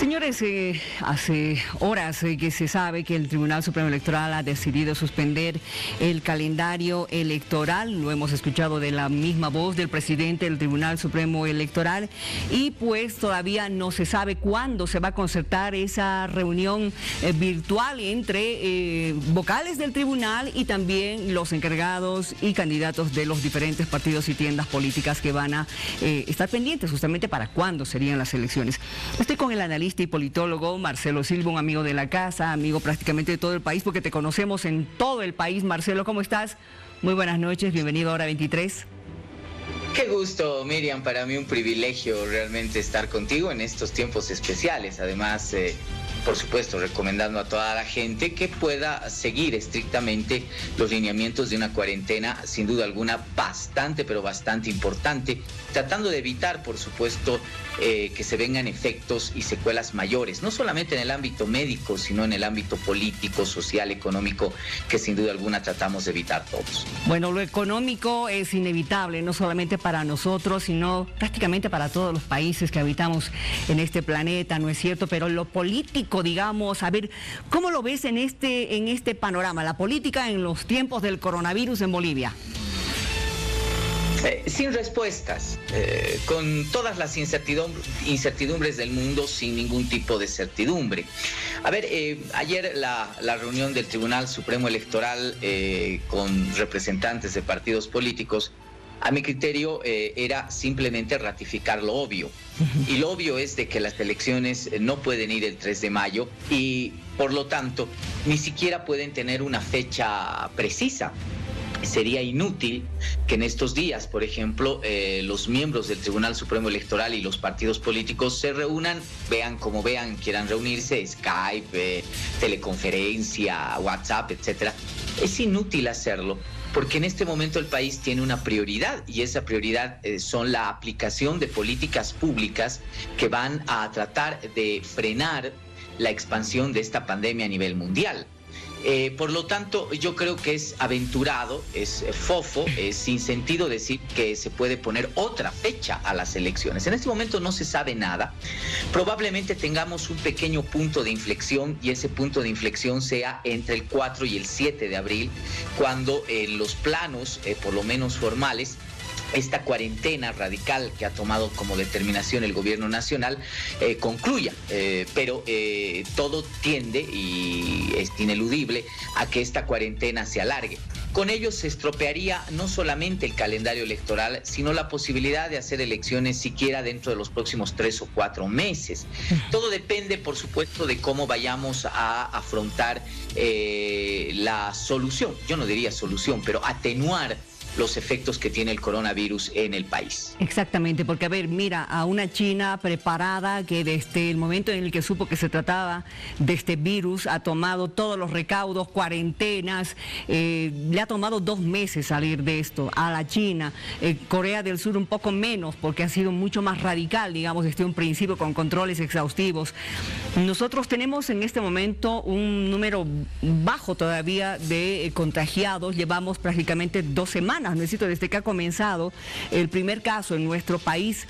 Señores, hace horas que se sabe que el Tribunal Supremo Electoral ha decidido suspender el calendario electoral. Lo hemos escuchado de la misma voz del presidente del Tribunal Supremo Electoral y pues todavía no se sabe cuándo se va a concertar esa reunión virtual entre vocales del tribunal y también los encargados y candidatos de los diferentes partidos y tiendas políticas que van a estar pendientes justamente para cuándo serían las elecciones. Estoy con el analista y politólogo Marcelo Silva, un amigo de la casa, amigo prácticamente de todo el país, porque te conocemos en todo el país. Marcelo, ¿cómo estás? Muy buenas noches, bienvenido a Hora 23. Qué gusto, Miriam, para mí un privilegio realmente estar contigo en estos tiempos especiales. Además, por supuesto, recomendando a toda la gente que pueda seguir estrictamente los lineamientos de una cuarentena, sin duda alguna, bastante, pero bastante importante, tratando de evitar, por supuesto, que se vengan efectos y secuelas mayores, no solamente en el ámbito médico, sino en el ámbito político, social, económico, que sin duda alguna tratamos de evitar todos. Bueno, lo económico es inevitable, no solamente para nosotros, sino prácticamente para todos los países que habitamos en este planeta, ¿no es cierto? Pero lo político, digamos, a ver, ¿cómo lo ves en este panorama, la política en los tiempos del coronavirus en Bolivia? Sin respuestas, con todas las incertidumbres del mundo, sin ningún tipo de certidumbre. A ver, ayer la reunión del Tribunal Supremo Electoral con representantes de partidos políticos, a mi criterio, era simplemente ratificar lo obvio. Y lo obvio es de que las elecciones no pueden ir el 3 de mayo y, por lo tanto, ni siquiera pueden tener una fecha precisa. Sería inútil que en estos días, por ejemplo, los miembros del Tribunal Supremo Electoral y los partidos políticos se reúnan, vean como vean, quieran reunirse, Skype, teleconferencia, WhatsApp, etcétera. Es inútil hacerlo porque en este momento el país tiene una prioridad y esa prioridad son la aplicación de políticas públicas que van a tratar de frenar la expansión de esta pandemia a nivel mundial. Por lo tanto, yo creo que es aventurado, es fofo, es sin sentido decir que se puede poner otra fecha a las elecciones. En este momento no se sabe nada. Probablemente tengamos un pequeño punto de inflexión y ese punto de inflexión sea entre el 4 y el 7 de abril, cuando los planos, por lo menos formales, esta cuarentena radical que ha tomado como determinación el gobierno nacional concluya, pero todo tiende y es ineludible a que esta cuarentena se alargue. Con ello se estropearía no solamente el calendario electoral, sino la posibilidad de hacer elecciones siquiera dentro de los próximos 3 o 4 meses. Todo depende, por supuesto, de cómo vayamos a afrontar la solución. Yo no diría solución, pero atenuar los efectos que tiene el coronavirus en el país. Exactamente, porque a ver, mira, a una China preparada que desde el momento en el que supo que se trataba de este virus ha tomado todos los recaudos, cuarentenas, le ha tomado 2 meses salir de esto. A la China, Corea del Sur un poco menos, porque ha sido mucho más radical, digamos, desde un principio con controles exhaustivos. Nosotros tenemos en este momento un número bajo todavía de contagiados, llevamos prácticamente 2 semanas. Necesito, desde que ha comenzado el primer caso en nuestro país,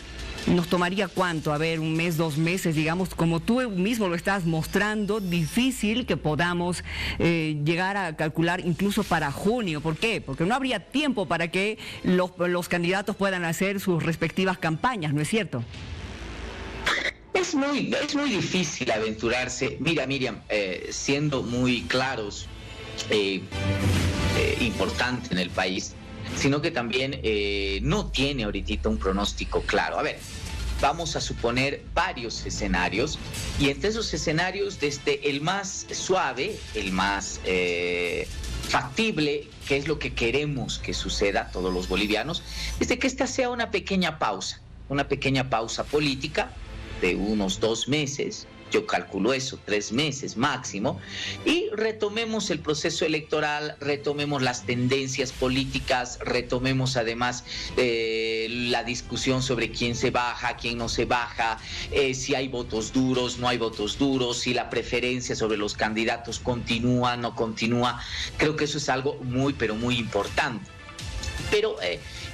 nos tomaría ¿cuánto? A ver, 1 mes, 2 meses, digamos, como tú mismo lo estás mostrando, difícil que podamos llegar a calcular incluso para junio. ¿Por qué? Porque no habría tiempo para que los candidatos puedan hacer sus respectivas campañas, ¿no es cierto? Es muy difícil aventurarse. Mira, Miriam, siendo muy claros, importante en el país, sino que también no tiene ahorita un pronóstico claro. A ver, vamos a suponer varios escenarios y entre esos escenarios, desde el más suave, el más factible, que es lo que queremos que suceda todos los bolivianos, desde que esta sea una pequeña pausa política de unos 2 meses, yo calculo eso, 3 meses máximo, y retomemos el proceso electoral, retomemos las tendencias políticas, retomemos además la discusión sobre quién se baja, quién no se baja, si hay votos duros, no hay votos duros, si la preferencia sobre los candidatos continúa, no continúa. Creo que eso es algo muy, pero muy importante. Pero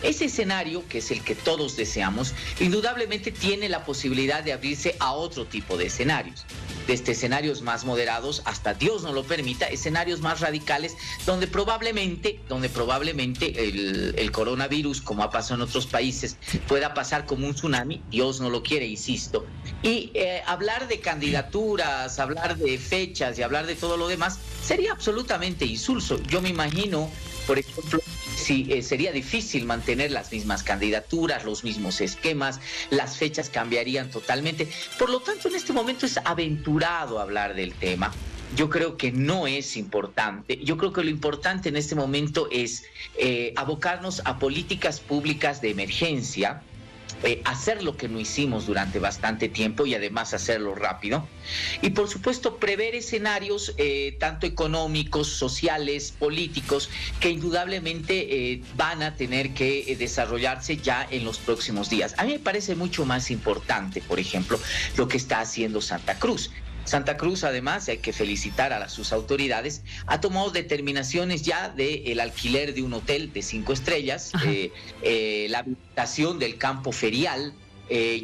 Ese escenario, que es el que todos deseamos, indudablemente tiene la posibilidad de abrirse a otro tipo de escenarios. Desde escenarios más moderados hasta, Dios no lo permita, escenarios más radicales donde probablemente el coronavirus, como ha pasado en otros países, pueda pasar como un tsunami. Dios no lo quiere, insisto. Y hablar de candidaturas, hablar de fechas y hablar de todo lo demás sería absolutamente insulso. Yo me imagino, por ejemplo, si sería difícil mantener las mismas candidaturas, los mismos esquemas, las fechas cambiarían totalmente. Por lo tanto, en este momento es aventurado hablar del tema. Yo creo que no es importante. Yo creo que lo importante en este momento es abocarnos a políticas públicas de emergencia, hacer lo que no hicimos durante bastante tiempo y además hacerlo rápido. Y por supuesto prever escenarios tanto económicos, sociales, políticos, que indudablemente van a tener que desarrollarse ya en los próximos días. A mí me parece mucho más importante, por ejemplo, lo que está haciendo Santa Cruz. Santa Cruz, además, hay que felicitar a sus autoridades, ha tomado determinaciones ya del alquiler de un hotel de 5 estrellas, la habilitación del campo ferial,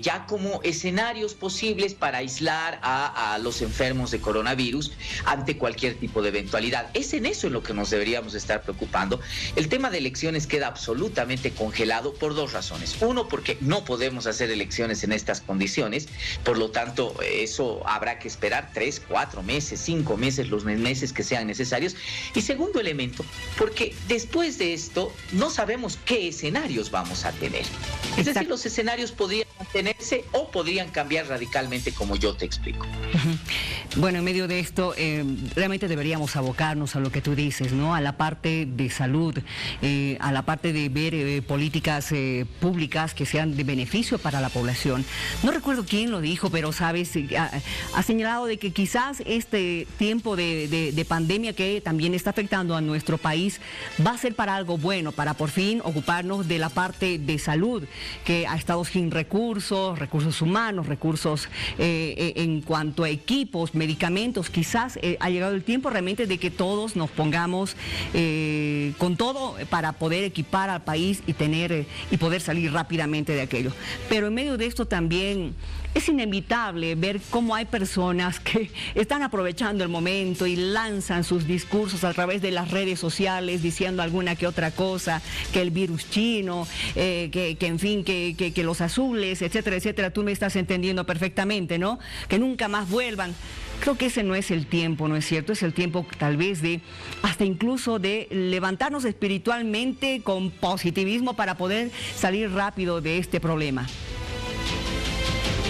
ya como escenarios posibles para aislar a los enfermos de coronavirus ante cualquier tipo de eventualidad. Es en eso en lo que nos deberíamos estar preocupando. El tema de elecciones queda absolutamente congelado por 2 razones. Uno, porque no podemos hacer elecciones en estas condiciones, por lo tanto, eso habrá que esperar 3, 4 meses, 5 meses, los meses que sean necesarios. Y segundo elemento, porque después de esto no sabemos qué escenarios vamos a tener. Es decir, los escenarios podrían mantenerse o podrían cambiar radicalmente, como yo te explico. Bueno, en medio de esto, realmente deberíamos abocarnos a lo que tú dices, ¿no? A la parte de salud, a la parte de ver políticas públicas que sean de beneficio para la población. No recuerdo quién lo dijo, pero, ¿sabes? Ha señalado de que quizás este tiempo de pandemia que también está afectando a nuestro país va a ser para algo bueno, para por fin ocuparnos de la parte de salud, que ha estado sin recursos humanos, recursos en cuanto a equipos, medicamentos. Quizás ha llegado el tiempo realmente de que todos nos pongamos con todo para poder equipar al país y poder salir rápidamente de aquello. Pero en medio de esto también es inevitable ver cómo hay personas que están aprovechando el momento y lanzan sus discursos a través de las redes sociales diciendo alguna que otra cosa, que el virus chino, en fin, que los azules, etcétera, etcétera. Tú me estás entendiendo perfectamente, ¿no? Que nunca más vuelvan. Creo que ese no es el tiempo, ¿no es cierto? Es el tiempo tal vez de, hasta incluso de levantarnos espiritualmente con positivismo para poder salir rápido de este problema.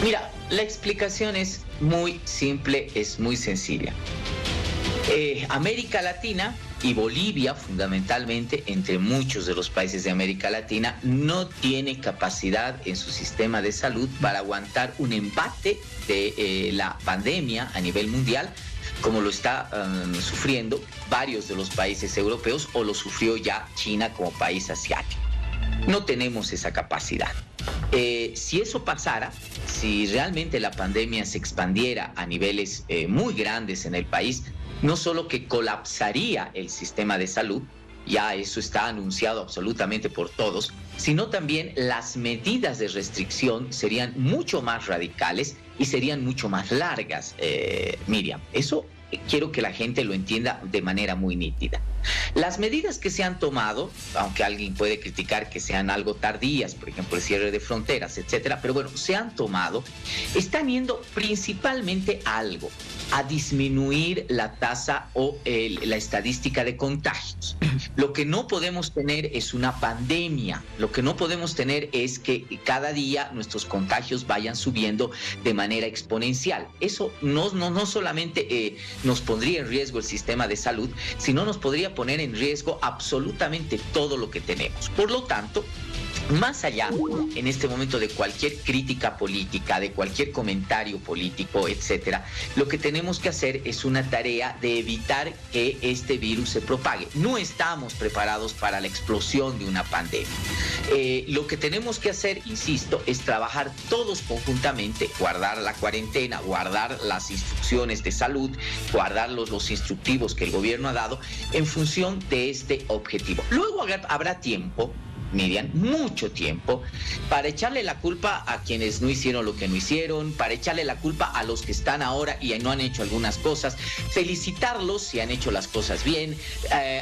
Mira, la explicación es muy simple, es muy sencilla. América Latina y Bolivia, fundamentalmente, entre muchos de los países de América Latina, no tiene capacidad en su sistema de salud para aguantar un embate de la pandemia a nivel mundial, como lo está sufriendo varios de los países europeos o lo sufrió ya China como país asiático. No tenemos esa capacidad. Si eso pasara, si realmente la pandemia se expandiera a niveles muy grandes en el país, no solo que colapsaría el sistema de salud, ya eso está anunciado absolutamente por todos, sino también las medidas de restricción serían mucho más radicales y serían mucho más largas, Miriam. Eso quiero que la gente lo entienda de manera muy nítida. Las medidas que se han tomado, aunque alguien puede criticar que sean algo tardías, por ejemplo el cierre de fronteras, etcétera, pero bueno, se han tomado, están yendo principalmente a disminuir la tasa o la estadística de contagios. Lo que no podemos tener es una pandemia, lo que no podemos tener es que cada día nuestros contagios vayan subiendo de manera exponencial. Eso no solamente nos pondría en riesgo el sistema de salud, sino nos podría poner en riesgo absolutamente todo lo que tenemos. Por lo tanto, más allá en este momento de cualquier crítica política, de cualquier comentario político, etcétera, lo que tenemos que hacer es una tarea de evitar que este virus se propague. No estamos preparados para la explosión de una pandemia. Lo que tenemos que hacer, insisto, es trabajar todos conjuntamente, guardar la cuarentena, guardar las instrucciones de salud, guardar los instructivos que el gobierno ha dado en función de este objetivo. Luego habrá tiempo Miriam, mucho tiempo para echarle la culpa a quienes no hicieron lo que no hicieron, para echarle la culpa a los que están ahora y no han hecho algunas cosas, felicitarlos si han hecho las cosas bien,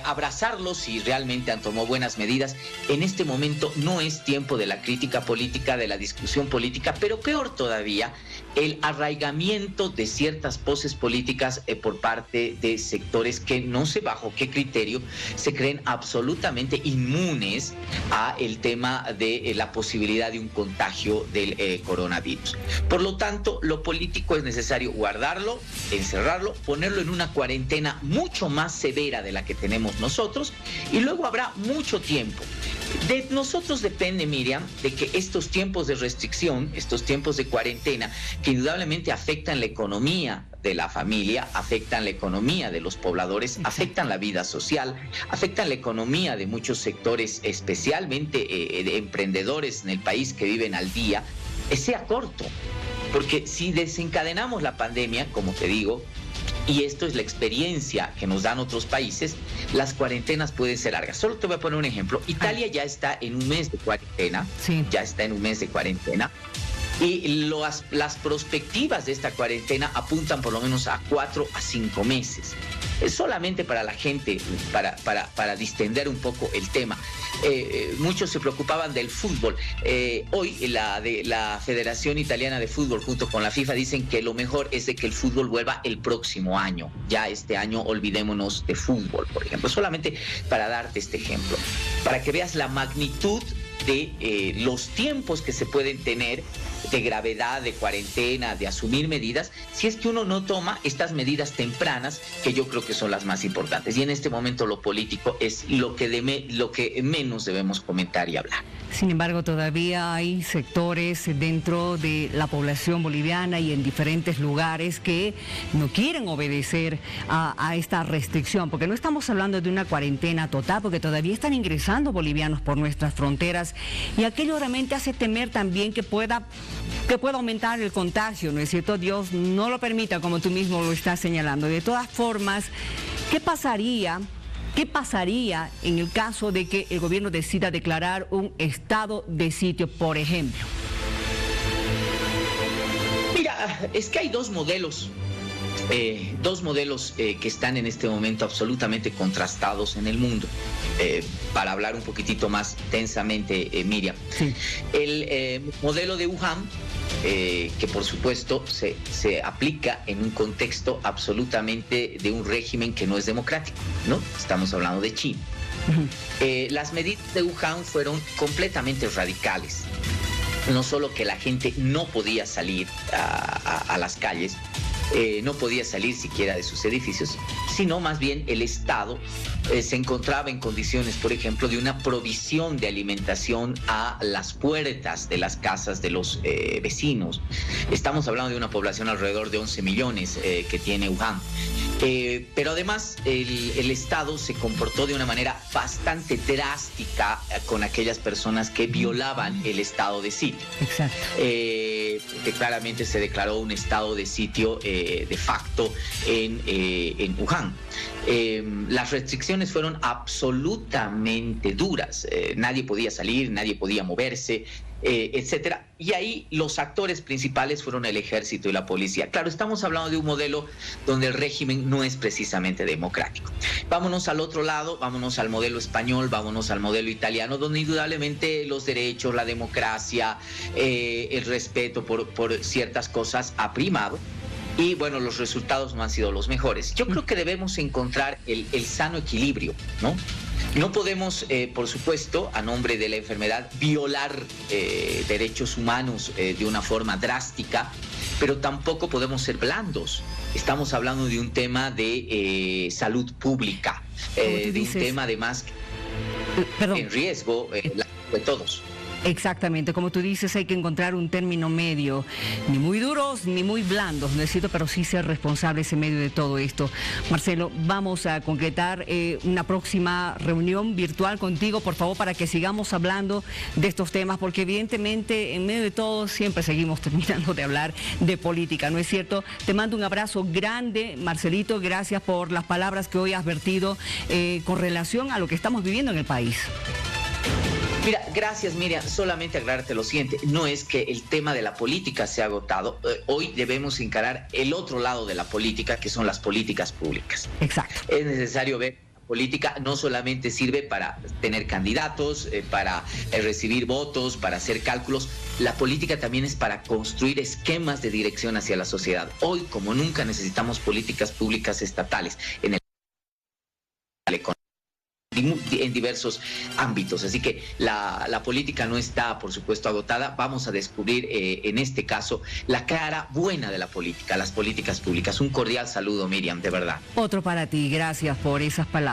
abrazarlos si realmente han tomado buenas medidas. En este momento no es tiempo de la crítica política, de la discusión política, pero peor todavía, el arraigamiento de ciertas poses políticas por parte de sectores que no sé bajo qué criterio se creen absolutamente inmunes a el tema de la posibilidad de un contagio del coronavirus. Por lo tanto, lo político es necesario guardarlo, encerrarlo, ponerlo en una cuarentena mucho más severa de la que tenemos nosotros, y luego habrá mucho tiempo. De nosotros depende, Miriam, de que estos tiempos de restricción, estos tiempos de cuarentena, que indudablemente afectan la economía de la familia, afectan la economía de los pobladores, afectan la vida social, afectan la economía de muchos sectores, especialmente de emprendedores en el país que viven al día, sea corto. Porque si desencadenamos la pandemia, como te digo, y esto es la experiencia que nos dan otros países, las cuarentenas pueden ser largas. Solo te voy a poner un ejemplo. Italia ya está en un mes de cuarentena, y las perspectivas de esta cuarentena apuntan por lo menos a 4 a 5 meses. Es solamente para la gente, para distender un poco el tema. Muchos se preocupaban del fútbol. Hoy la Federación Italiana de Fútbol junto con la FIFA dicen que lo mejor es de que el fútbol vuelva el próximo año. Ya este año olvidémonos de fútbol, por ejemplo. Solamente para darte este ejemplo, para que veas la magnitud de los tiempos que se pueden tener de gravedad, de cuarentena, de asumir medidas, si es que uno no toma estas medidas tempranas, que yo creo que son las más importantes. Y en este momento lo político es lo que menos debemos comentar y hablar. Sin embargo, todavía hay sectores dentro de la población boliviana y en diferentes lugares que no quieren obedecer a esta restricción, porque no estamos hablando de una cuarentena total, porque todavía están ingresando bolivianos por nuestras fronteras, y aquello realmente hace temer también que pueda aumentar el contagio, ¿no es cierto? Dios no lo permita, como tú mismo lo estás señalando. De todas formas, ¿qué pasaría en el caso de que el gobierno decida declarar un estado de sitio, por ejemplo? Mira, es que hay dos modelos que están en este momento absolutamente contrastados en el mundo. Para hablar un poquitito más tensamente, Miriam. Sí. El modelo de Wuhan, que por supuesto se aplica en un contexto absolutamente de un régimen que no es democrático, ¿no? Estamos hablando de China. Las medidas de Wuhan fueron completamente radicales. No solo que la gente no podía salir a las calles, no podía salir siquiera de sus edificios, sino más bien el Estado se encontraba en condiciones, por ejemplo, de una provisión de alimentación a las puertas de las casas de los vecinos. Estamos hablando de una población alrededor de 11 millones que tiene Wuhan. Pero además el Estado se comportó de una manera bastante drástica con aquellas personas que violaban el estado de sitio. Exacto. Que claramente se declaró un estado de sitio de facto en Wuhan. Las restricciones fueron absolutamente duras. Nadie podía salir, nadie podía moverse, etcétera. Y ahí los actores principales fueron el ejército y la policía. Claro, estamos hablando de un modelo donde el régimen no es precisamente democrático. Vámonos al otro lado, vámonos al modelo español, vámonos al modelo italiano, donde indudablemente los derechos, la democracia, el respeto por ciertas cosas ha primado. Y bueno, los resultados no han sido los mejores. Yo creo que debemos encontrar el sano equilibrio, ¿no? No podemos, por supuesto, a nombre de la enfermedad, violar derechos humanos de una forma drástica, pero tampoco podemos ser blandos. Estamos hablando de un tema de salud pública, de un tema además en riesgo de todos. Exactamente, como tú dices, hay que encontrar un término medio, ni muy duros ni muy blandos, ¿no es cierto? Pero sí ser responsables en medio de todo esto. Marcelo, vamos a concretar una próxima reunión virtual contigo, por favor, para que sigamos hablando de estos temas, porque evidentemente en medio de todo siempre seguimos terminando de hablar de política, ¿no es cierto? Te mando un abrazo grande, Marcelito, gracias por las palabras que hoy has vertido con relación a lo que estamos viviendo en el país. Mira, gracias Miriam, solamente aclararte lo siguiente, no es que el tema de la política se ha agotado, hoy debemos encarar el otro lado de la política, que son las políticas públicas. Exacto. Es necesario ver política no solamente sirve para tener candidatos, para recibir votos, para hacer cálculos. La política también es para construir esquemas de dirección hacia la sociedad. Hoy, como nunca, necesitamos políticas públicas estatales en diversos ámbitos. Así que la política no está, por supuesto, agotada. Vamos a descubrir, en este caso, la cara buena de la política, las políticas públicas. Un cordial saludo, Miriam, de verdad. Otro para ti. Gracias por esas palabras.